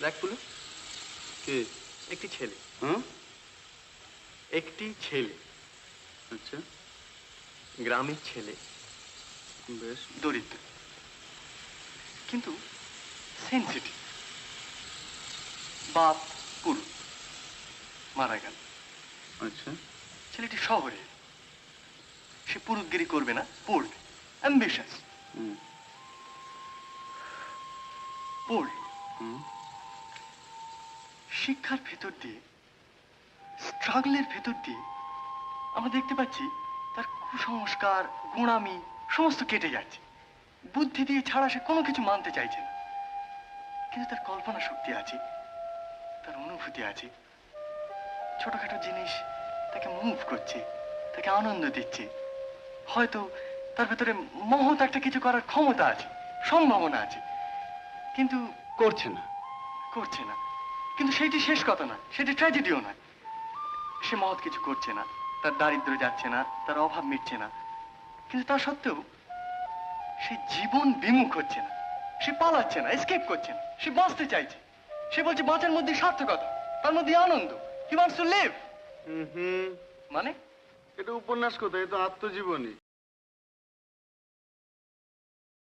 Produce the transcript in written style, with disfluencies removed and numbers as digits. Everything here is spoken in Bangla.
দেখ পুলু, কে? একটি ছেলে, হ্যাঁ, একটি ছেলে, আচ্ছা, গ্রামের ছেলে, বেশ। দরিদ্র, কিন্তু সেন্সিটিভ। বাপ পুরুষ, মারা গেল। আচ্ছা, ছেলেটি শহরে, সে পুরুতগিরি করবে না, পড়বে, অ্যাম্বিশাস, হুম, পড়বে। হুম, শিক্ষার ভেতর দিয়ে, স্ট্রাগলের ভেতর দিয়ে আমরা দেখতে পাচ্ছি তার কুসংস্কার, গোঁড়ামি সমস্ত কেটে যাচ্ছে। বুদ্ধি দিয়ে ছাড়া সে কোনো কিছু মানতে চাইছে না, কিন্তু তার কল্পনা শক্তি আছে, তার অনুভূতি আছে। ছোটখাটো জিনিস তাকে মুভ করছে, তাকে আনন্দ দিচ্ছে। হয়তো তার ভেতরে মহৎ একটা কিছু করার ক্ষমতা আছে, সম্ভাবনা আছে, কিন্তু করছে না। করছে না। কিন্তু সেইটি শেষ কথা না, সেটি ট্র্যাজেডিও নয়। সে মহৎ কিছু করছে না, তার দারিদ্র্য যাচ্ছে না, তার অভাব মিটছে না, কিন্তু তা সত্ত্বেও সে জীবন বিমুখ হচ্ছে না, সে পালাচ্ছে না, এসকেপ করছে না, সে বাঁচতে চাইছে। সে বলছে বাঁচার মধ্যে সার্থকতা, তার মধ্যে আনন্দ। He wants to live. হুম, মানে এটা উপন্যাস কোথায়? এ তো আত্মজীবনী।